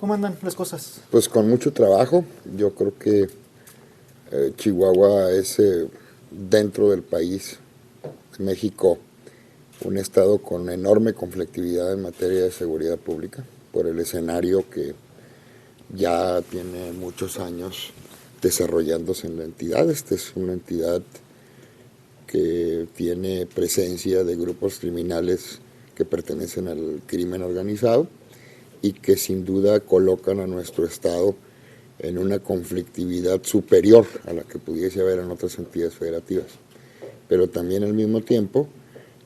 ¿Cómo andan las cosas? Pues con mucho trabajo. Yo creo que Chihuahua es dentro del país, de México, un estado con enorme conflictividad en materia de seguridad pública por el escenario que ya tiene muchos años desarrollándose en la entidad. Esta es una entidad que tiene presencia de grupos criminales que pertenecen al crimen organizado y que sin duda colocan a nuestro estado en una conflictividad superior a la que pudiese haber en otras entidades federativas. Pero también al mismo tiempo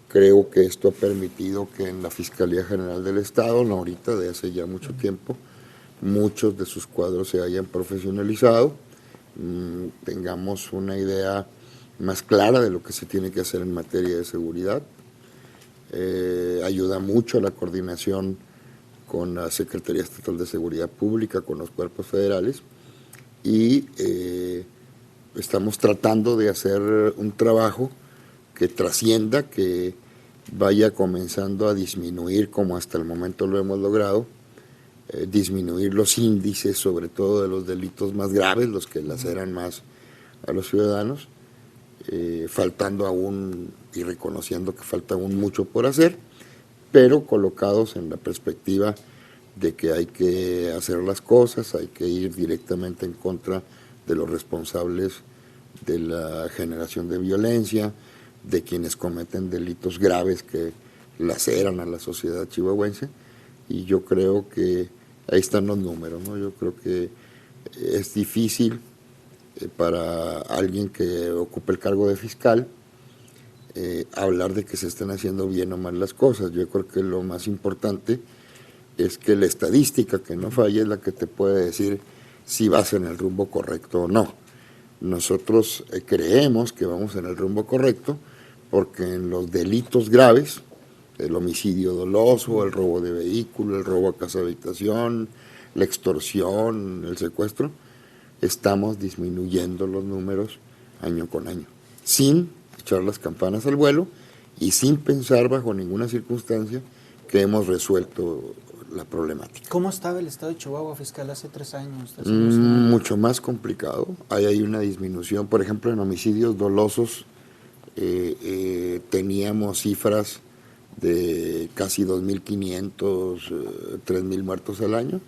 creo que esto ha permitido que en la Fiscalía General del Estado, no ahorita, de hace ya mucho tiempo, muchos de sus cuadros se hayan profesionalizado, tengamos una idea más clara de lo que se tiene que hacer en materia de seguridad. Ayuda mucho a la coordinación con la Secretaría Estatal de Seguridad Pública, con los cuerpos federales, y estamos tratando de hacer un trabajo que trascienda, que vaya comenzando a disminuir, como hasta el momento lo hemos logrado, disminuir los índices, sobre todo de los delitos más graves, los que laceran más a los ciudadanos, faltando aún y reconociendo que falta aún mucho por hacer, pero colocados en la perspectiva de que hay que hacer las cosas, hay que ir directamente en contra de los responsables de la generación de violencia, de quienes cometen delitos graves que laceran a la sociedad chihuahuense, y yo creo que ahí están los números, ¿no? Yo creo que es difícil para alguien que ocupe el cargo de fiscal hablar de que se están haciendo bien o mal las cosas. Yo creo que lo más importante es que la estadística, que no falle, es la que te puede decir si vas en el rumbo correcto o no. Nosotros creemos que vamos en el rumbo correcto porque en los delitos graves, el homicidio doloso, el robo de vehículo, el robo a casa habitación, la extorsión, el secuestro, estamos disminuyendo los números año con año, sin echar las campanas al vuelo y sin pensar bajo ninguna circunstancia que hemos resuelto la problemática. ¿Cómo estaba el estado de Chihuahua, fiscal, hace 3 años? Mucho más complicado. Hay una disminución, por ejemplo, en homicidios dolosos teníamos cifras de casi 2.500, 3.000 muertos al año.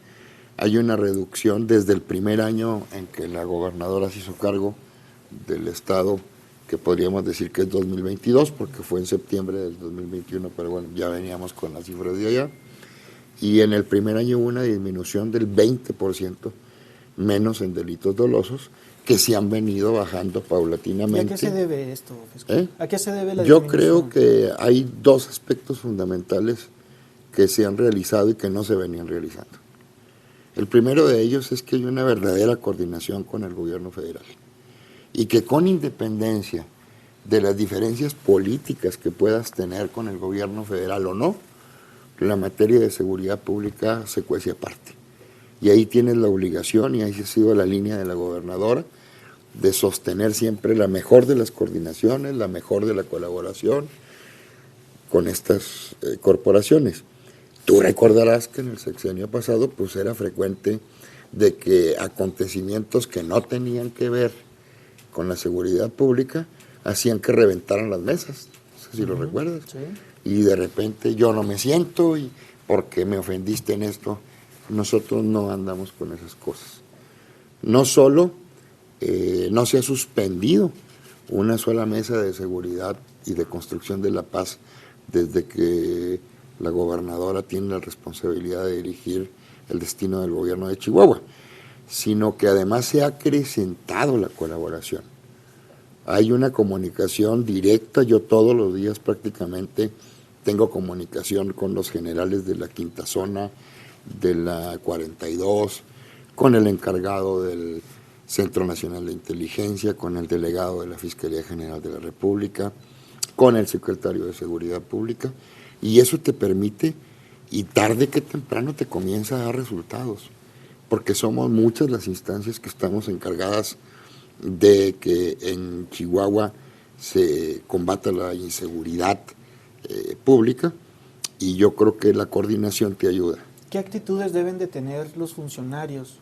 Hay una reducción desde el primer año en que la gobernadora se hizo cargo del estado, que podríamos decir que es 2022, porque fue en septiembre del 2021, pero bueno, ya veníamos con las cifras de allá. Y en el primer año hubo una disminución del 20% menos en delitos dolosos, que se han venido bajando paulatinamente. ¿Y a qué se debe esto, fiscal? ¿A qué se debe la Yo disminución? creo que hay dos aspectos fundamentales que se han realizado y que no se venían realizando. El primero de ellos es que hay una verdadera coordinación con el gobierno federal y que con independencia de las diferencias políticas que puedas tener con el gobierno federal o no, la materia de seguridad pública se cuece aparte. Y ahí tienes la obligación, y ahí ha sido la línea de la gobernadora, de sostener siempre la mejor de las coordinaciones, la mejor de la colaboración con estas corporaciones. Tú recordarás que en el sexenio pasado pues era frecuente de que acontecimientos que no tenían que ver con la seguridad pública hacían que reventaran las mesas, no sé si lo recuerdas. Sí. Y de repente yo no me siento y ¿por qué me ofendiste en esto? Nosotros no andamos con esas cosas. No solo no se ha suspendido una sola mesa de seguridad y de construcción de la paz desde que la gobernadora tiene la responsabilidad de dirigir el destino del gobierno de Chihuahua, sino que además se ha acrecentado la colaboración. Hay una comunicación directa, yo todos los días prácticamente tengo comunicación con los generales de la quinta zona, de la 42, con el encargado del Centro Nacional de Inteligencia, con el delegado de la Fiscalía General de la República, con el secretario de Seguridad Pública, y eso te permite, y tarde que temprano te comienza a dar resultados, porque somos muchas las instancias que estamos encargadas de que en Chihuahua se combata la inseguridad pública, y yo creo que la coordinación te ayuda. ¿Qué actitudes deben de tener los funcionarios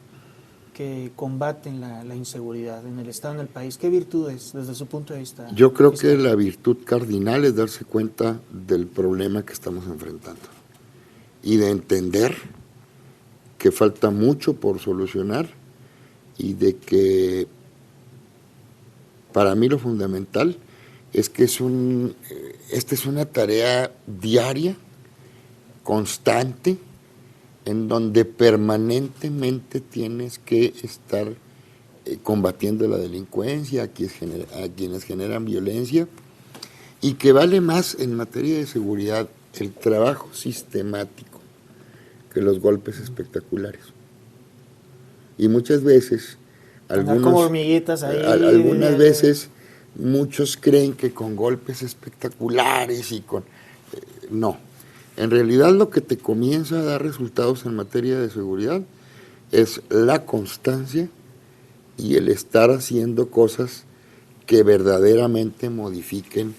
que combaten la inseguridad en el Estado, en el país? ¿Qué virtudes, desde su punto de vista? Yo creo fiscal? que la virtud cardinal es darse cuenta del problema que estamos enfrentando y de entender que falta mucho por solucionar y de que para mí lo fundamental es que esta es una tarea diaria, constante, en donde permanentemente tienes que estar combatiendo la delincuencia, a quienes generan violencia, y que vale más en materia de seguridad el trabajo sistemático que los golpes espectaculares. Y muchas veces, Como hormiguitas ahí. algunas veces, muchos creen que con golpes espectaculares y con... no. En realidad lo que te comienza a dar resultados en materia de seguridad es la constancia y el estar haciendo cosas que verdaderamente modifiquen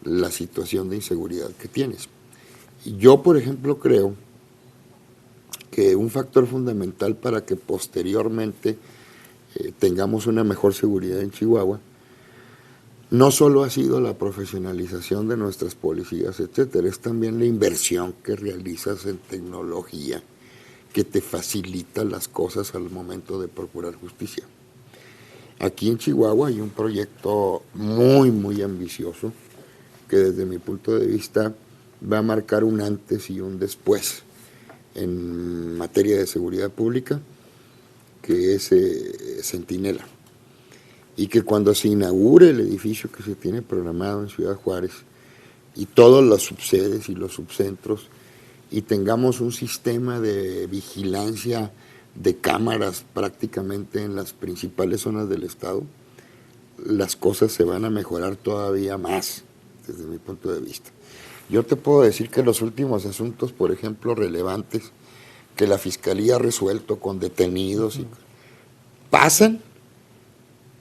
la situación de inseguridad que tienes. Yo, por ejemplo, creo que un factor fundamental para que posteriormente tengamos una mejor seguridad en Chihuahua no solo ha sido la profesionalización de nuestras policías, etcétera, es también la inversión que realizas en tecnología que te facilita las cosas al momento de procurar justicia. Aquí en Chihuahua hay un proyecto muy, muy ambicioso que desde mi punto de vista va a marcar un antes y un después en materia de seguridad pública, que es Centinela. Y que cuando se inaugure el edificio que se tiene programado en Ciudad Juárez y todas las subsedes y los subcentros y tengamos un sistema de vigilancia de cámaras prácticamente en las principales zonas del estado, las cosas se van a mejorar todavía más desde mi punto de vista. Yo te puedo decir que los últimos asuntos, por ejemplo, relevantes que la Fiscalía ha resuelto con detenidos y pasan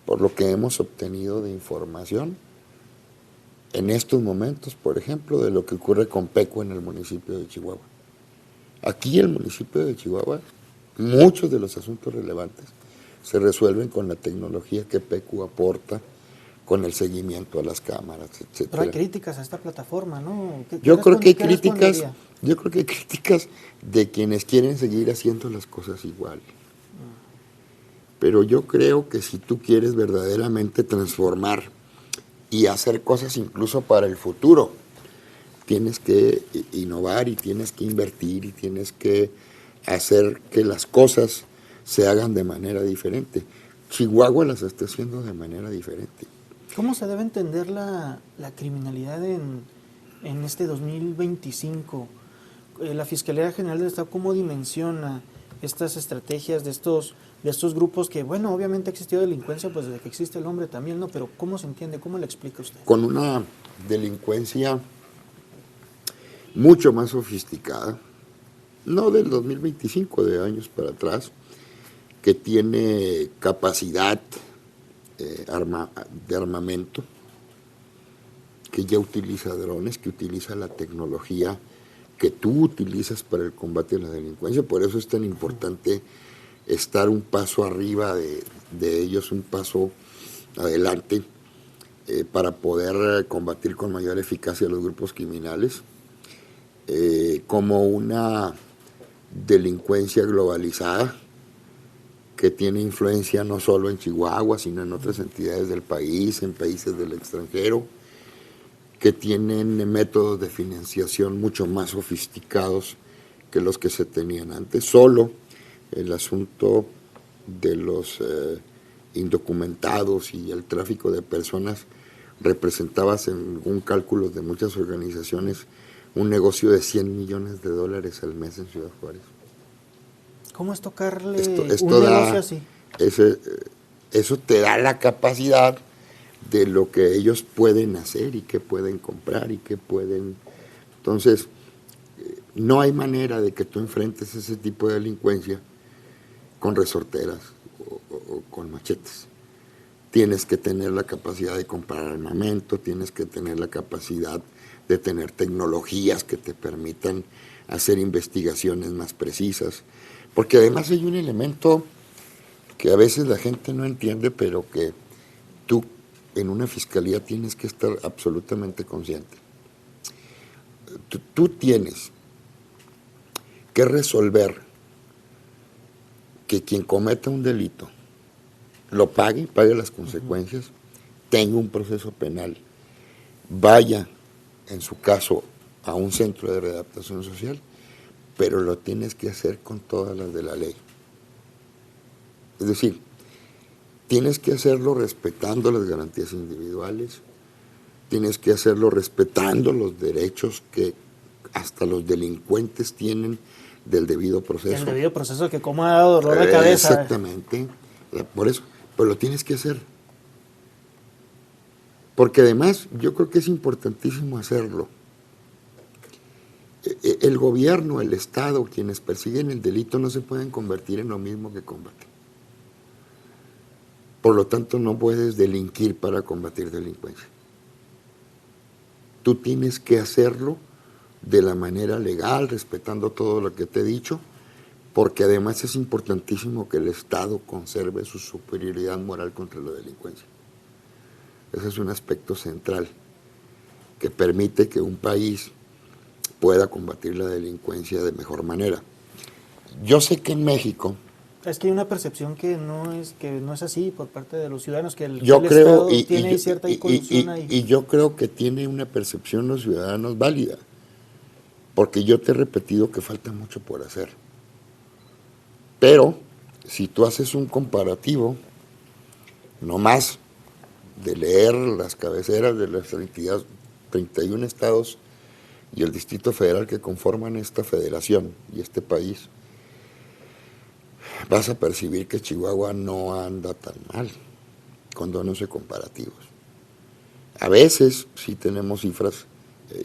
por lo que hemos obtenido de información en estos momentos, por ejemplo, de lo que ocurre con PECU en el municipio de Chihuahua. Aquí en el municipio de Chihuahua, muchos de los asuntos relevantes se resuelven con la tecnología que PECU aporta, con el seguimiento a las cámaras, etcétera. Pero hay críticas a esta plataforma, ¿no? Yo creo que hay críticas de quienes quieren seguir haciendo las cosas igual. Pero yo creo que si tú quieres verdaderamente transformar y hacer cosas incluso para el futuro, tienes que innovar y tienes que invertir y tienes que hacer que las cosas se hagan de manera diferente. Chihuahua las está haciendo de manera diferente. ¿Cómo se debe entender la criminalidad en este 2025? La Fiscalía General del Estado, ¿cómo dimensiona estas estrategias de estos grupos que, bueno, obviamente ha existido delincuencia pues desde que existe el hombre también, ¿no? Pero ¿cómo se entiende? ¿Cómo le explica usted? Con una delincuencia mucho más sofisticada, no del 2025, de años para atrás, que tiene capacidad de armamento, que ya utiliza drones, que utiliza la tecnología que tú utilizas para el combate a la delincuencia. Por eso es tan importante estar un paso arriba de ellos, un paso adelante, para poder combatir con mayor eficacia a los grupos criminales, como una delincuencia globalizada que tiene influencia no solo en Chihuahua, sino en otras entidades del país, en países del extranjero, que tienen métodos de financiación mucho más sofisticados que los que se tenían antes. Solo el asunto de los indocumentados y el tráfico de personas representaba, según cálculos de muchas organizaciones, un negocio de $100 millones al mes en Ciudad Juárez. ¿Cómo es tocarle esto un negocio así? Eso te da la capacidad de lo que ellos pueden hacer y que pueden comprar y que pueden... Entonces, no hay manera de que tú enfrentes ese tipo de delincuencia con resorteras o con machetes. Tienes que tener la capacidad de comprar armamento, tienes que tener la capacidad de tener tecnologías que te permitan hacer investigaciones más precisas, porque además hay un elemento que a veces la gente no entiende, pero que tú en una fiscalía tienes que estar absolutamente consciente. Tú tienes que resolver que quien cometa un delito lo pague las consecuencias, tenga un proceso penal, vaya, en su caso, a un centro de readaptación social, pero lo tienes que hacer con todas las de la ley. Es decir, tienes que hacerlo respetando las garantías individuales, tienes que hacerlo respetando los derechos que hasta los delincuentes tienen del debido proceso. El debido proceso que como ha dado dolor de cabeza. Exactamente, por eso, pero lo tienes que hacer. Porque además yo creo que es importantísimo hacerlo. El gobierno, el Estado, quienes persiguen el delito no se pueden convertir en lo mismo que combaten. Por lo tanto, no puedes delinquir para combatir delincuencia. Tú tienes que hacerlo de la manera legal, respetando todo lo que te he dicho, porque además es importantísimo que el Estado conserve su superioridad moral contra la delincuencia. Ese es un aspecto central que permite que un país pueda combatir la delincuencia de mejor manera. Yo sé que en México... Es que hay una percepción que no es así por parte de los ciudadanos, que el Estado tiene cierta colusión ahí. Y yo creo que tiene una percepción los ciudadanos válida, porque yo te he repetido que falta mucho por hacer. Pero si tú haces un comparativo, no más de leer las cabeceras de las 31 estados y el Distrito Federal que conforman esta federación y este país, vas a percibir que Chihuahua no anda tan mal, con donos de comparativos. A veces sí tenemos cifras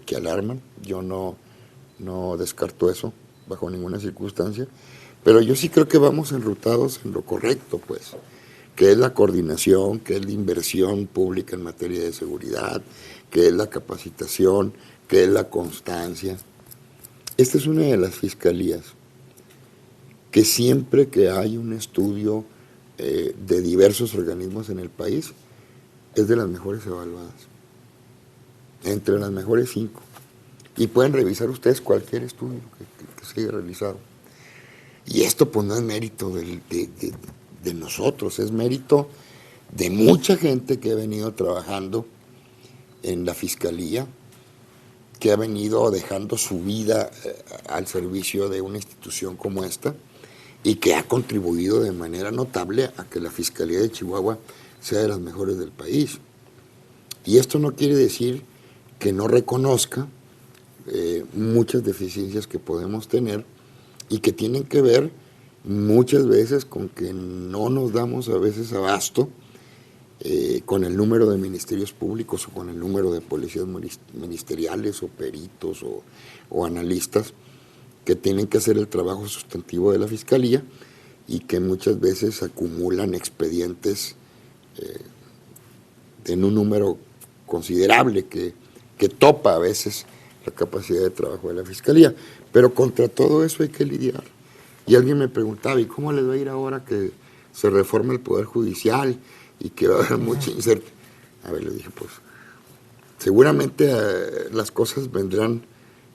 que alarman, yo no descarto eso bajo ninguna circunstancia, pero yo sí creo que vamos enrutados en lo correcto, pues, que es la coordinación, que es la inversión pública en materia de seguridad, que es la capacitación, que es la constancia. Esta es una de las fiscalías que siempre que hay un estudio de diversos organismos en el país, es de las mejores evaluadas, entre las mejores 5. Y pueden revisar ustedes cualquier estudio que se haya realizado. Y esto pues no es mérito de nosotros, es mérito de mucha gente que ha venido trabajando en la fiscalía, que ha venido dejando su vida al servicio de una institución como esta y que ha contribuido de manera notable a que la Fiscalía de Chihuahua sea de las mejores del país. Y esto no quiere decir que no reconozca muchas deficiencias que podemos tener y que tienen que ver muchas veces con que no nos damos a veces abasto con el número de ministerios públicos o con el número de policías ministeriales o peritos o analistas que tienen que hacer el trabajo sustantivo de la Fiscalía y que muchas veces acumulan expedientes en un número considerable que topa a veces la capacidad de trabajo de la Fiscalía. Pero contra todo eso hay que lidiar. Y alguien me preguntaba, ¿y cómo les va a ir ahora que se reforma el Poder Judicial y que va a haber mucha incertidumbre? A ver, le dije, pues, seguramente las cosas vendrán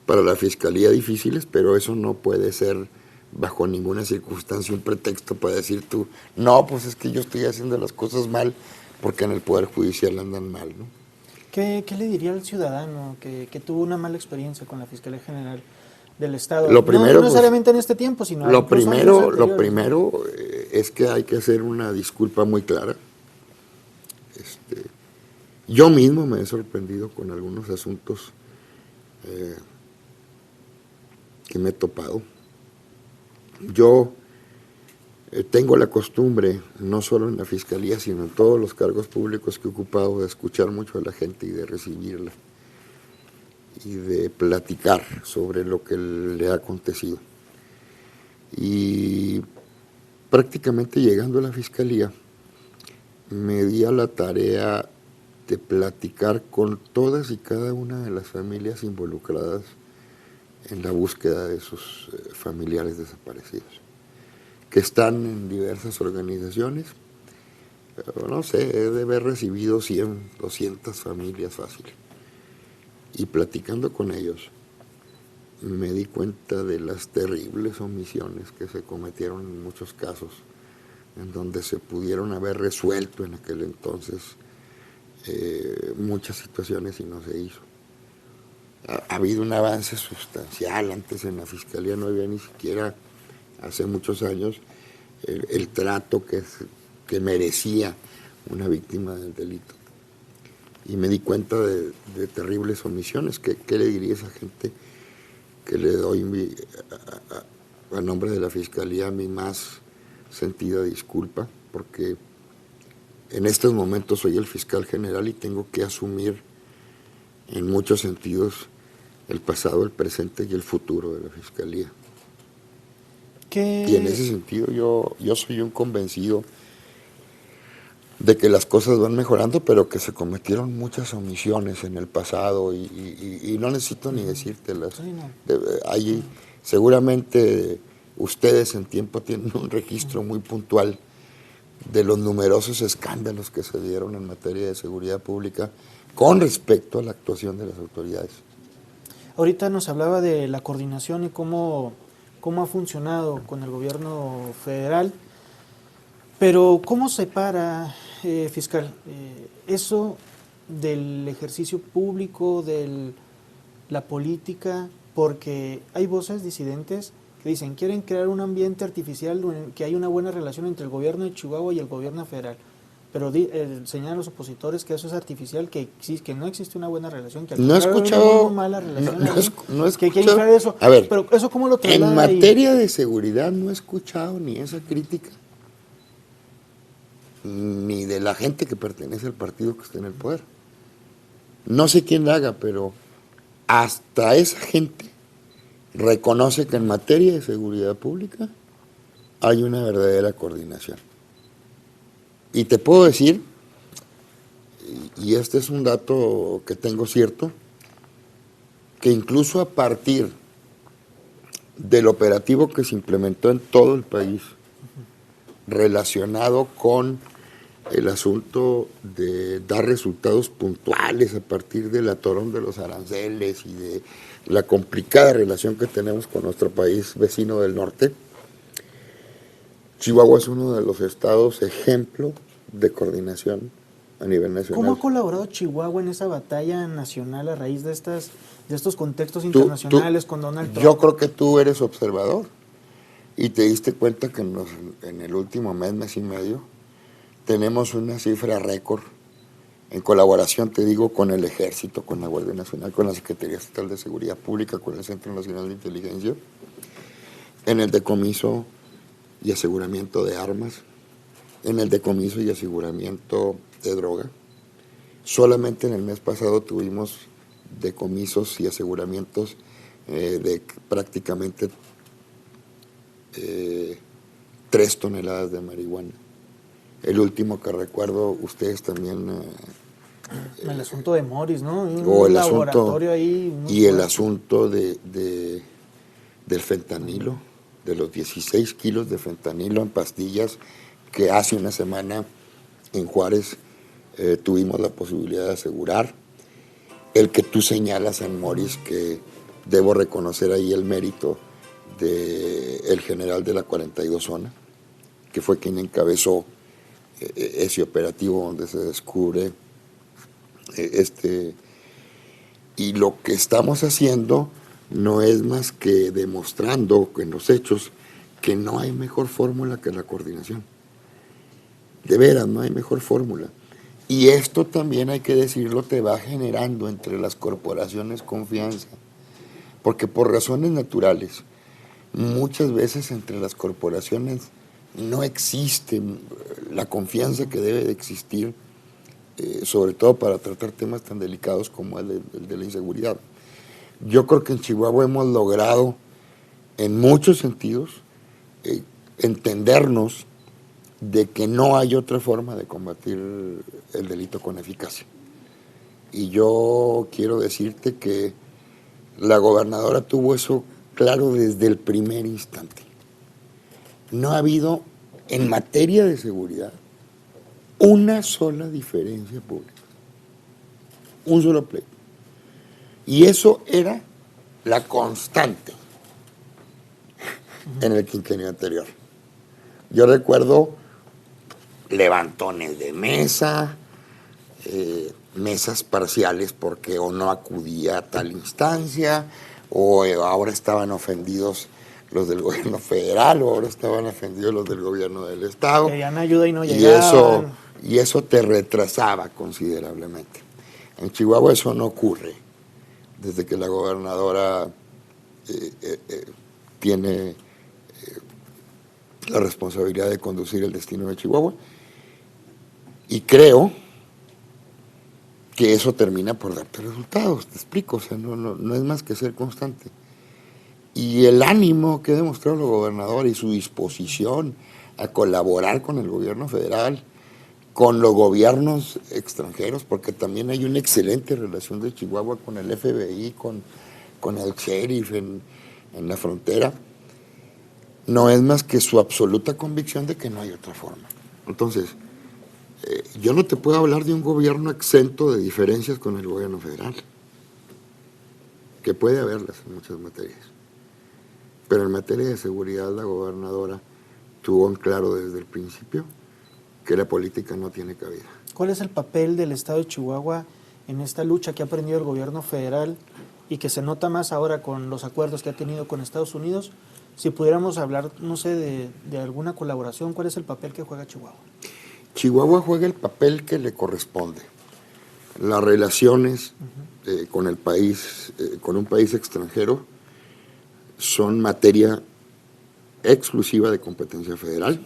para la Fiscalía difíciles, pero eso no puede ser bajo ninguna circunstancia un pretexto para decir tú, no, pues es que yo estoy haciendo las cosas mal porque en el Poder Judicial andan mal, ¿no? ¿Qué le diría al ciudadano que tuvo una mala experiencia con la Fiscalía General del Estado? Lo primero, no necesariamente en este tiempo, sino lo primero es que hay que hacer una disculpa muy clara. Yo mismo me he sorprendido con algunos asuntos que me he topado. Yo tengo la costumbre, no solo en la Fiscalía, sino en todos los cargos públicos que he ocupado, de escuchar mucho a la gente y de recibirla y de platicar sobre lo que le ha acontecido. Y prácticamente llegando a la Fiscalía, me di a la tarea de platicar con todas y cada una de las familias involucradas en la búsqueda de sus familiares desaparecidos, que están en diversas organizaciones. No sé, he de haber recibido 100, 200 familias fácil. Y platicando con ellos, me di cuenta de las terribles omisiones que se cometieron en muchos casos, en donde se pudieron haber resuelto en aquel entonces muchas situaciones y no se hizo. Ha habido un avance sustancial. Antes en la Fiscalía no había ni siquiera, hace muchos años, el trato que merecía una víctima del delito. Y me di cuenta de terribles omisiones. ¿Qué le diría a esa gente? Que le doy a nombre de la Fiscalía mi más sentida disculpa, porque en estos momentos soy el fiscal general y tengo que asumir en muchos sentidos el pasado, el presente y el futuro de la Fiscalía. Y en ese sentido yo soy un convencido de que las cosas van mejorando, pero que se cometieron muchas omisiones en el pasado y no necesito ni decírtelas. Sí, no. Ahí seguramente ustedes en tiempo tienen un registro muy puntual de los numerosos escándalos que se dieron en materia de seguridad pública con respecto a la actuación de las autoridades. Ahorita nos hablaba de la coordinación y cómo ha funcionado con el gobierno federal, pero ¿cómo separa, fiscal, eso del ejercicio público, de la política? Porque hay voces disidentes que dicen, quieren crear un ambiente artificial que hay una buena relación entre el gobierno de Chihuahua y el gobierno federal. Pero señalan los opositores que eso es artificial, que no existe una buena relación, que al No he contrario, escuchado, hay una mala relación. no he que quieren escuchado. crear eso. A ver, pero eso cómo lo traslada. en materia de seguridad no he escuchado ni esa crítica, ni de la gente que pertenece al partido que está en el poder. No sé quién la haga, pero hasta esa gente reconoce que en materia de seguridad pública hay una verdadera coordinación. Y te puedo decir, y este es un dato que tengo cierto, que incluso a partir del operativo que se implementó en todo el país, relacionado con el asunto de dar resultados puntuales a partir del atorón de los aranceles y de la complicada relación que tenemos con nuestro país vecino del norte, Chihuahua es uno de los estados ejemplo de coordinación a nivel nacional. ¿Cómo ha colaborado Chihuahua en esa batalla nacional a raíz de estos contextos internacionales con Donald Trump? Yo creo que tú eres observador y te diste cuenta que en el último mes y medio, tenemos una cifra récord en colaboración, te digo, con el Ejército, con la Guardia Nacional, con la Secretaría Estatal de Seguridad Pública, con el Centro Nacional de Inteligencia, en el decomiso y aseguramiento de armas, en el decomiso y aseguramiento de droga. Solamente en el mes pasado tuvimos decomisos y aseguramientos de prácticamente 3 toneladas de marihuana. El último que recuerdo, ustedes también... el asunto de Morris, ¿no? O el laboratorio ahí. Y el asunto del fentanilo, de los 16 kilos de fentanilo en pastillas que hace una semana en Juárez tuvimos la posibilidad de asegurar. El que tú señalas en Morris, que debo reconocer ahí el mérito del general de la 42 zona, que fue quien encabezó ese operativo donde se descubre y lo que estamos haciendo no es más que demostrando en los hechos que no hay mejor fórmula que la coordinación. De veras, no hay mejor fórmula. Y esto también, hay que decirlo, te va generando entre las corporaciones confianza, porque por razones naturales, muchas veces entre las corporaciones no existe la confianza que debe de existir, sobre todo para tratar temas tan delicados como el de la inseguridad. Yo creo que en Chihuahua hemos logrado, en muchos sentidos, entendernos de que no hay otra forma de combatir el delito con eficacia. Y yo quiero decirte que La gobernadora tuvo eso claro desde el primer instante. No ha habido, en materia de seguridad, una sola diferencia pública. Un solo pleito. Y eso era la constante en el quinquenio anterior. Yo recuerdo levantones de mesa, mesas parciales porque o no acudía a tal instancia, o ahora estaban ofendidos los del gobierno federal, o ahora estaban ofendidos los del gobierno del estado. Pedían ayuda y no llegaban. Y eso te retrasaba considerablemente. En Chihuahua eso no ocurre. Desde que la gobernadora tiene la responsabilidad de conducir el destino de Chihuahua, y creo que eso termina por darte resultados, te explico, o sea, no es más que ser constante. Y el ánimo que ha demostrado el gobernador y su disposición a colaborar con el gobierno federal, con los gobiernos extranjeros, porque también hay una excelente relación de Chihuahua con el FBI, con el sheriff en la frontera, no es más que su absoluta convicción de que no hay otra forma. Entonces, yo no te puedo hablar de un gobierno exento de diferencias con el gobierno federal, que puede haberlas en muchas materias, pero en materia de seguridad la gobernadora tuvo en claro desde el principio que la política no tiene cabida. ¿Cuál es el papel del Estado de Chihuahua en esta lucha que ha aprendido el gobierno federal y que se nota más ahora con los acuerdos que ha tenido con Estados Unidos? Si pudiéramos hablar, no sé, de alguna colaboración, ¿cuál es el papel que juega Chihuahua? Chihuahua juega el papel que le corresponde. Las relaciones con el país, con un país extranjero, son materia exclusiva de competencia federal.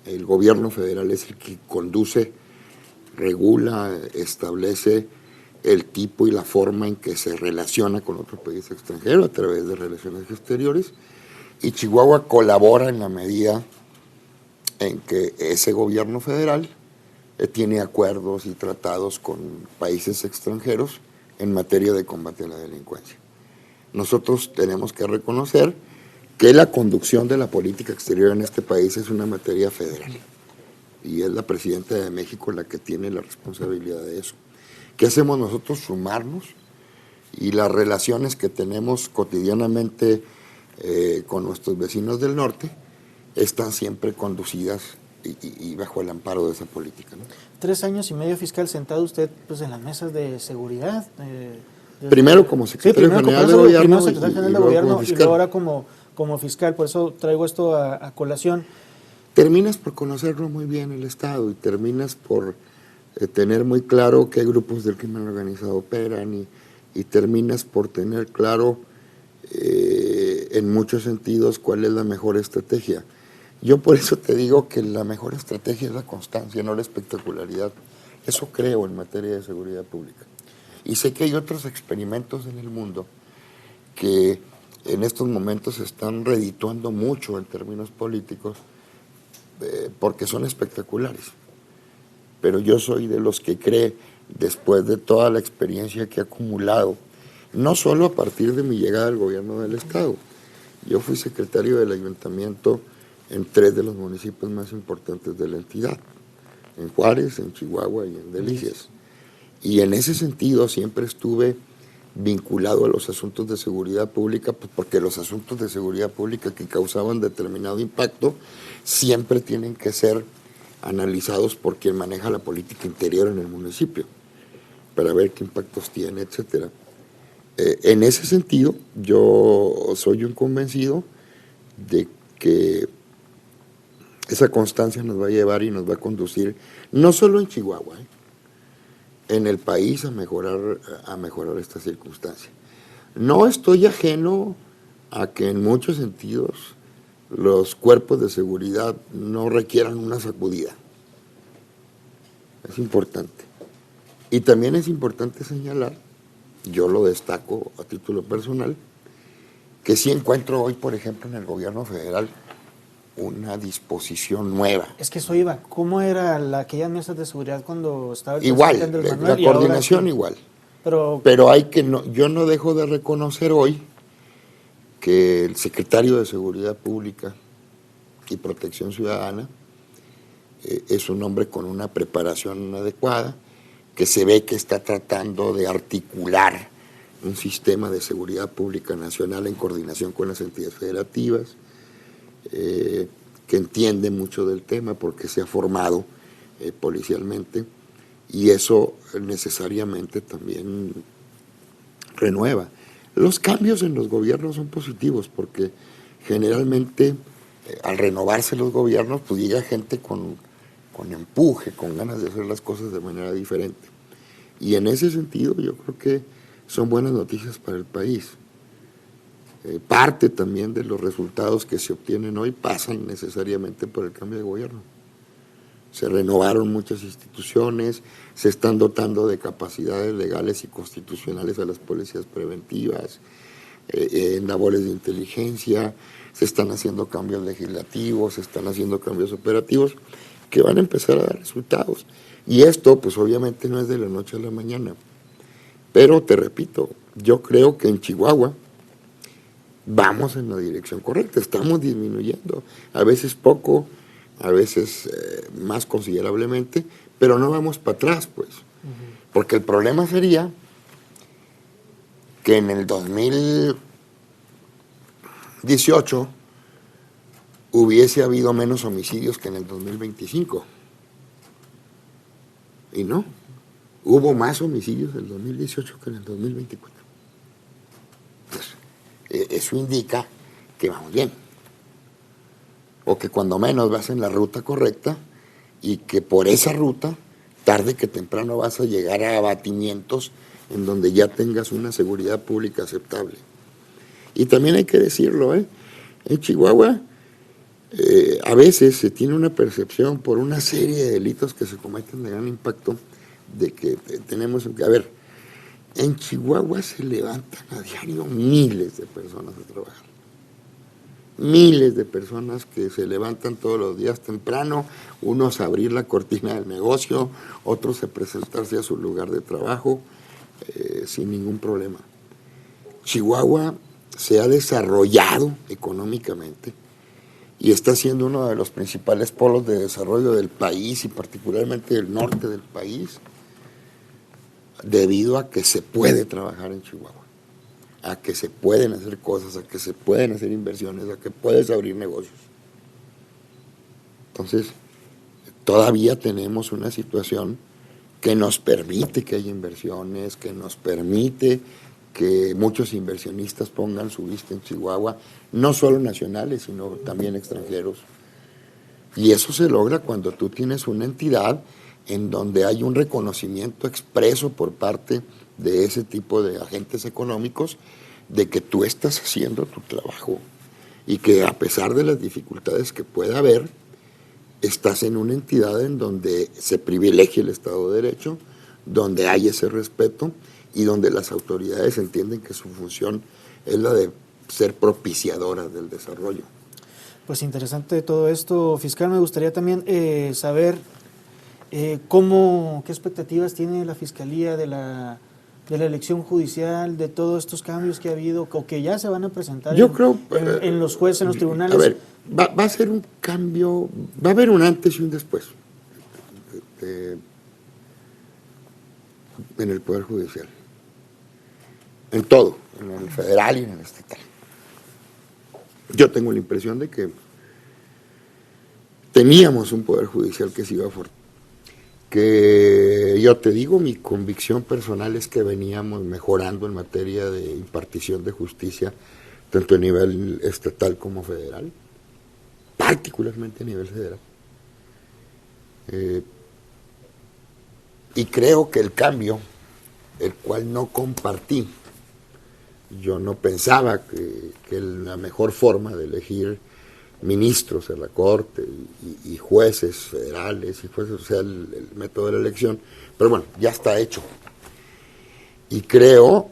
El gobierno federal es el que conduce, regula, establece el tipo y la forma en que se relaciona con otro país extranjero a través de relaciones exteriores, y Chihuahua colabora en la medida en que ese gobierno federal tiene acuerdos y tratados con países extranjeros en materia de combate a la delincuencia. Nosotros tenemos que reconocer que la conducción de la política exterior en este país es una materia federal, y es la presidenta de México la que tiene la responsabilidad de eso. ¿Qué hacemos nosotros? Sumarnos, y las relaciones que tenemos cotidianamente con nuestros vecinos del norte están siempre conducidas y bajo el amparo de esa política, ¿no? 3 años y medio fiscal sentado usted pues en las mesas de seguridad. Primero como secretario general de gobierno, primero secretario general de gobierno y luego ahora como fiscal, por eso traigo esto a colación. Terminas por conocerlo muy bien el Estado, y terminas por tener muy claro qué grupos del crimen organizado operan, y terminas por tener claro en muchos sentidos cuál es la mejor estrategia. Yo por eso te digo que la mejor estrategia es la constancia, no la espectacularidad. Eso creo en materia de seguridad pública. Y sé que hay otros experimentos en el mundo que en estos momentos se están redituando mucho en términos políticos porque son espectaculares. Pero yo soy de los que cree, después de toda la experiencia que he acumulado, no solo a partir de mi llegada al gobierno del Estado. Yo fui secretario del ayuntamiento en 3 de los municipios más importantes de la entidad, en Juárez, en Chihuahua y en Delicias. Y en ese sentido siempre estuve vinculado a los asuntos de seguridad pública, pues porque los asuntos de seguridad pública que causaban determinado impacto siempre tienen que ser analizados por quien maneja la política interior en el municipio, para ver qué impactos tiene, etcétera. En ese sentido, yo soy un convencido de que esa constancia nos va a llevar y nos va a conducir, no solo en Chihuahua, en el país a mejorar esta circunstancia. No estoy ajeno a que en muchos sentidos los cuerpos de seguridad no requieran una sacudida. Es importante. Y también es importante señalar, yo lo destaco a título personal, que sí encuentro hoy, por ejemplo, en el gobierno federal una disposición nueva. Es que eso iba. ¿Cómo era aquellas mesas de seguridad cuando estaba el igual, presidente Andrés la Manuel? coordinación igual. Pero hay que yo no dejo de reconocer hoy que el secretario de Seguridad Pública y Protección Ciudadana es un hombre con una preparación adecuada, que se ve que está tratando de articular un sistema de seguridad pública nacional en coordinación con las entidades federativas, que entiende mucho del tema porque se ha formado policialmente, y eso necesariamente también renueva. Los cambios en los gobiernos son positivos porque generalmente al renovarse los gobiernos pues llega gente con empuje, con ganas de hacer las cosas de manera diferente. Y en ese sentido yo creo que son buenas noticias para el país. Parte también de los resultados que se obtienen hoy pasan necesariamente por el cambio de gobierno. Se renovaron muchas instituciones, se están dotando de capacidades legales y constitucionales a las policías preventivas, en labores de inteligencia, se están haciendo cambios legislativos, se están haciendo cambios operativos que van a empezar a dar resultados. Y esto, pues obviamente no es de la noche a la mañana. Pero te repito, yo creo que en Chihuahua vamos en la dirección correcta, estamos disminuyendo, a veces poco, a veces más considerablemente, pero no vamos para atrás, pues. Porque el problema sería que en el 2018 hubiese habido menos homicidios que en el 2025. Y no, hubo más homicidios en el 2018 que en el 2024. Entonces, eso indica que vamos bien. O que cuando menos vas en la ruta correcta y que por esa ruta, tarde que temprano vas a llegar a abatimientos en donde ya tengas una seguridad pública aceptable. Y también hay que decirlo, en Chihuahua a veces se tiene una percepción por una serie de delitos que se cometen de gran impacto de que tenemos que, a ver, en Chihuahua se levantan a diario miles de personas a trabajar. Miles de personas que se levantan todos los días temprano, unos a abrir la cortina del negocio, otros a presentarse a su lugar de trabajo sin ningún problema. Chihuahua se ha desarrollado económicamente y está siendo uno de los principales polos de desarrollo del país y particularmente del norte del país, debido a que se puede trabajar en Chihuahua, a que se pueden hacer cosas, a que se pueden hacer inversiones, a que puedes abrir negocios. Entonces, todavía tenemos una situación que nos permite que haya inversiones, que nos permite que muchos inversionistas pongan su vista en Chihuahua, no solo nacionales, sino también extranjeros. Y eso se logra cuando tú tienes una entidad en donde hay un reconocimiento expreso por parte de ese tipo de agentes económicos de que tú estás haciendo tu trabajo y que a pesar de las dificultades que pueda haber, estás en una entidad en donde se privilegia el Estado de Derecho, donde hay ese respeto y donde las autoridades entienden que su función es la de ser propiciadoras del desarrollo. Pues interesante todo esto, fiscal. Me gustaría también saber qué expectativas tiene la Fiscalía de la elección judicial, de todos estos cambios que ha habido o que ya se van a presentar. Yo creo en los jueces, en los tribunales. A ver, va a ser un cambio, va a haber un antes y un después en el Poder Judicial. En todo, en el federal y en el estatal. Yo tengo la impresión de que teníamos un Poder Judicial que se iba a fortalecer. Que yo te digo, mi convicción personal es que veníamos mejorando en materia de impartición de justicia, tanto a nivel estatal como federal, particularmente a nivel federal. Y creo que el cambio, el cual no compartí, yo no pensaba que la mejor forma de elegir ministros en la Corte y jueces federales y jueces, o sea, el método de la elección, pero bueno, ya está hecho. Y creo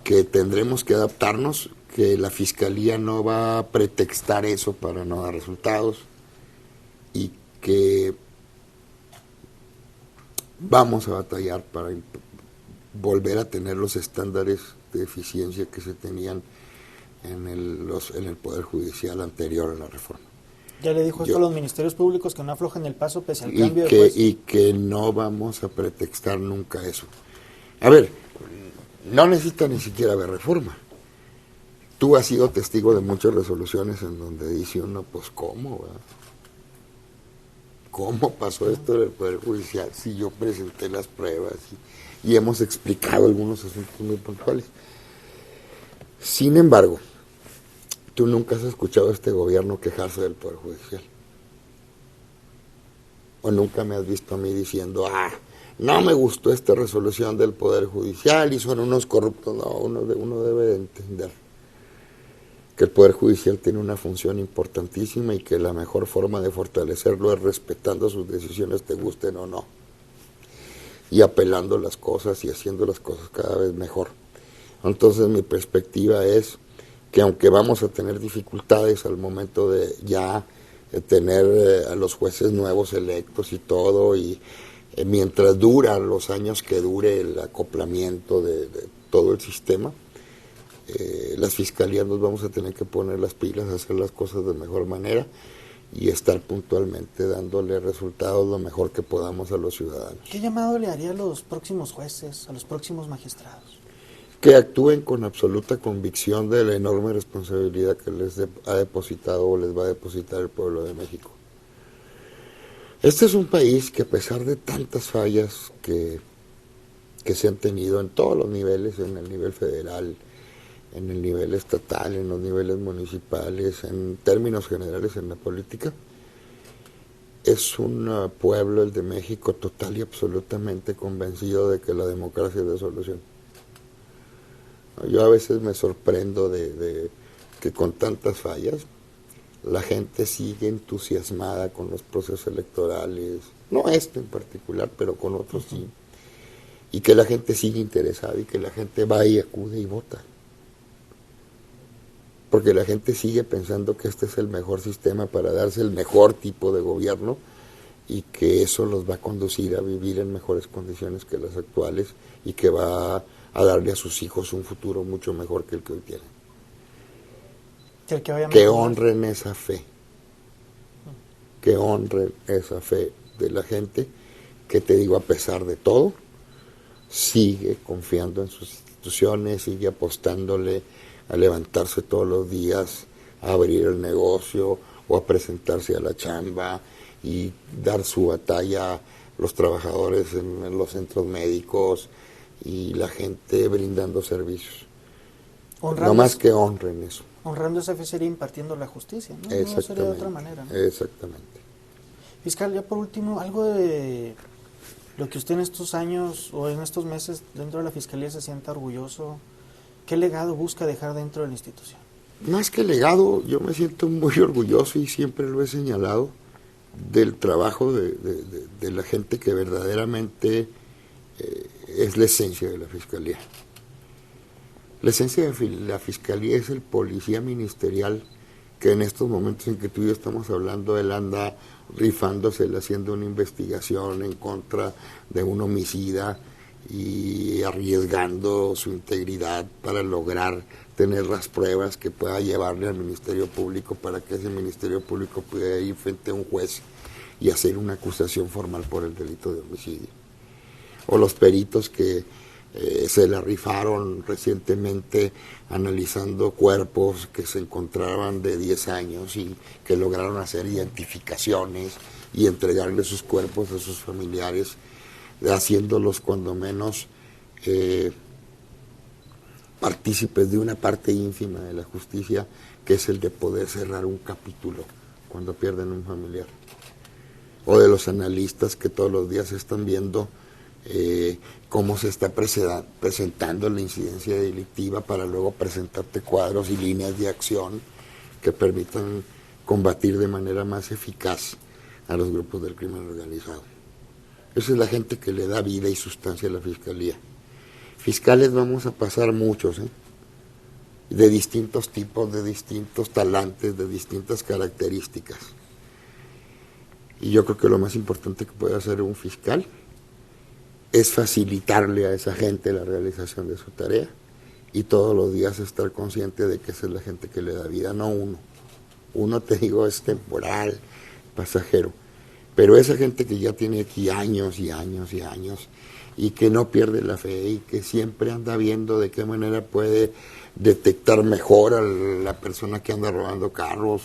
que tendremos que adaptarnos, que la Fiscalía no va a pretextar eso para no dar resultados y que vamos a batallar volver a tener los estándares de eficiencia que se tenían en el Poder Judicial anterior a la reforma. Ya le dijo esto a los ministerios públicos, que no aflojen el paso pese al cambio de que, juez. y que no vamos a pretextar nunca eso. A ver, no necesita ni siquiera haber reforma. Tú has sido testigo de muchas resoluciones en donde dice uno, pues ¿cómo? ¿Verdad? ¿Cómo pasó esto en el Poder Judicial? Si yo presenté las pruebas y hemos explicado algunos asuntos muy puntuales. Sin embargo, tú nunca has escuchado a este gobierno quejarse del Poder Judicial. O nunca me has visto a mí diciendo, no me gustó esta resolución del Poder Judicial y son unos corruptos. No, uno debe de entender que el Poder Judicial tiene una función importantísima y que la mejor forma de fortalecerlo es respetando sus decisiones, te gusten o no, y apelando las cosas y haciendo las cosas cada vez mejor. Entonces mi perspectiva es que aunque vamos a tener dificultades al momento de ya tener a los jueces nuevos electos y todo, y mientras dura los años que dure el acoplamiento de todo el sistema, las fiscalías nos vamos a tener que poner las pilas, hacer las cosas de mejor manera y estar puntualmente dándole resultados lo mejor que podamos a los ciudadanos. ¿Qué llamado le haría a los próximos jueces, a los próximos magistrados? Que actúen con absoluta convicción de la enorme responsabilidad que les ha depositado o les va a depositar el pueblo de México. Este es un país que, a pesar de tantas fallas que se han tenido en todos los niveles, en el nivel federal, en el nivel estatal, en los niveles municipales, en términos generales en la política, es un pueblo, el de México, total y absolutamente convencido de que la democracia es la solución. Yo a veces me sorprendo de que con tantas fallas la gente sigue entusiasmada con los procesos electorales, no este en particular, pero con otros sí, y que la gente sigue interesada y que la gente va y acude y vota. Porque la gente sigue pensando que este es el mejor sistema para darse el mejor tipo de gobierno y que eso los va a conducir a vivir en mejores condiciones que las actuales y que va a darle a sus hijos un futuro mucho mejor que el que hoy tienen. Que honren esa fe, que honren esa fe de la gente, que te digo, a pesar de todo, sigue confiando en sus instituciones, sigue apostándole a levantarse todos los días, a abrir el negocio o a presentarse a la chamba y dar su batalla a los trabajadores en los centros médicos y la gente brindando servicios. No más que honren eso. Honrando esa fe sería impartiendo la justicia, ¿no? No sería de otra manera, ¿no? Exactamente. Fiscal, ya por último, algo de lo que usted en estos años o en estos meses dentro de la Fiscalía se sienta orgulloso. ¿Qué legado busca dejar dentro de la institución? Más que legado, yo me siento muy orgulloso y siempre lo he señalado del trabajo de la gente que verdaderamente es la esencia de la Fiscalía. La esencia de la Fiscalía es el policía ministerial que en estos momentos en que tú y yo estamos hablando, él anda rifándosela haciendo una investigación en contra de un homicida y arriesgando su integridad para lograr tener las pruebas que pueda llevarle al Ministerio Público para que ese Ministerio Público pueda ir frente a un juez y hacer una acusación formal por el delito de homicidio. O los peritos que se la rifaron recientemente analizando cuerpos que se encontraban de 10 años y que lograron hacer identificaciones y entregarle sus cuerpos a sus familiares, haciéndolos cuando menos partícipes de una parte ínfima de la justicia, que es el de poder cerrar un capítulo cuando pierden un familiar. O de los analistas que todos los días están viendo cómo se está presentando la incidencia delictiva para luego presentarte cuadros y líneas de acción que permitan combatir de manera más eficaz a los grupos del crimen organizado. Esa es la gente que le da vida y sustancia a la Fiscalía. Fiscales vamos a pasar muchos, de distintos tipos, de distintos talantes, de distintas características. Y yo creo que lo más importante que puede hacer un fiscal es facilitarle a esa gente la realización de su tarea y todos los días estar consciente de que esa es la gente que le da vida, no uno. Uno, te digo, es temporal, pasajero, pero esa gente que ya tiene aquí años y años y años y que no pierde la fe y que siempre anda viendo de qué manera puede detectar mejor a la persona que anda robando carros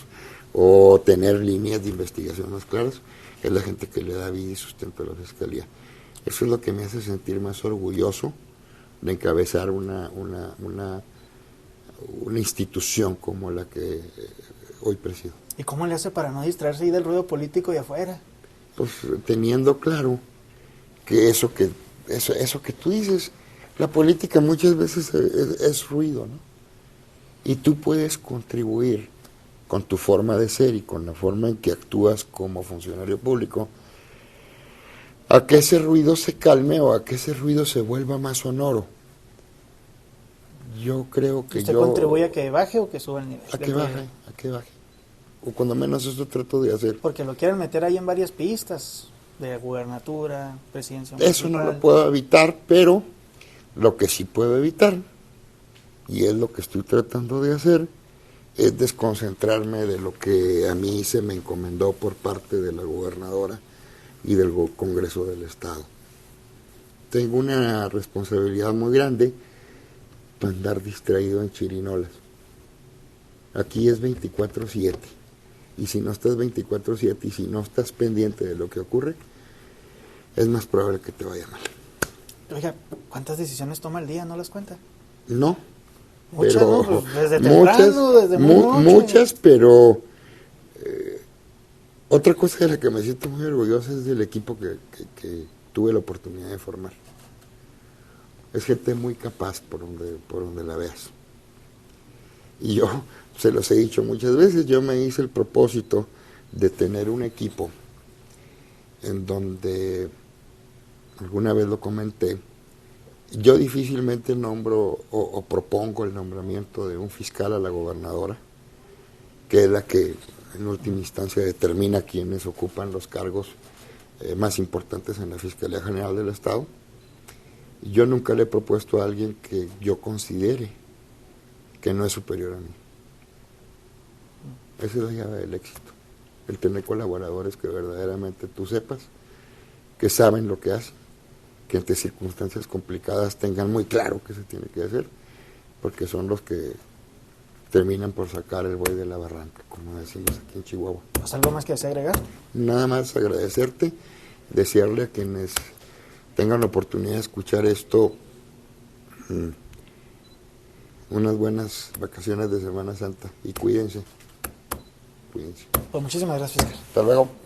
o tener líneas de investigación más claras, es la gente que le da vida y sustento a la Fiscalía. Eso es lo que me hace sentir más orgulloso de encabezar una institución como la que hoy presido. ¿Y cómo le hace para no distraerse ahí del ruido político de afuera? Pues teniendo claro que eso que tú dices, la política muchas veces es ruido, ¿no? Y tú puedes contribuir con tu forma de ser y con la forma en que actúas como funcionario público a que ese ruido se calme o a que ese ruido se vuelva más sonoro. Yo creo que ¿Usted contribuye a que baje o que suba el nivel? A que baje. O cuando menos eso trato de hacer. Porque lo quieren meter ahí en varias pistas, de gubernatura, presidencia municipal. Eso no lo municipal. puedo evitar, pero lo que sí puedo evitar, y es lo que estoy tratando de hacer, es desconcentrarme de lo que a mí se me encomendó por parte de la gobernadora y del Congreso del Estado. Tengo una responsabilidad muy grande para andar distraído en chirinolas. Aquí es 24/7, y si no estás 24/7 y si no estás pendiente de lo que ocurre, es más probable que te vaya mal. Oiga, ¿cuántas decisiones toma al día? ¿No las cuenta? No. Muchas, pero, ¿no? Pues desde temprano, desde muy noche. Muchas, pero otra cosa de la que me siento muy orgulloso es del equipo que tuve la oportunidad de formar. Es gente muy capaz por donde la veas. Y yo se los he dicho muchas veces, yo me hice el propósito de tener un equipo en donde, alguna vez lo comenté, yo difícilmente nombro o propongo el nombramiento de un fiscal a la gobernadora, que es la que en última instancia determina quiénes ocupan los cargos más importantes en la Fiscalía General del Estado. Yo nunca le he propuesto a alguien que yo considere que no es superior a mí. Esa es la llave del éxito, el tener colaboradores que verdaderamente tú sepas, que saben lo que hacen, que ante circunstancias complicadas tengan muy claro qué se tiene que hacer, porque son los que terminan por sacar el buey de la barranca, como decimos aquí en Chihuahua. ¿Pues algo más que desea agregar? Nada más agradecerte, desearle a quienes tengan la oportunidad de escuchar esto unas buenas vacaciones de Semana Santa y cuídense. Pues muchísimas gracias, fiscal. Hasta luego.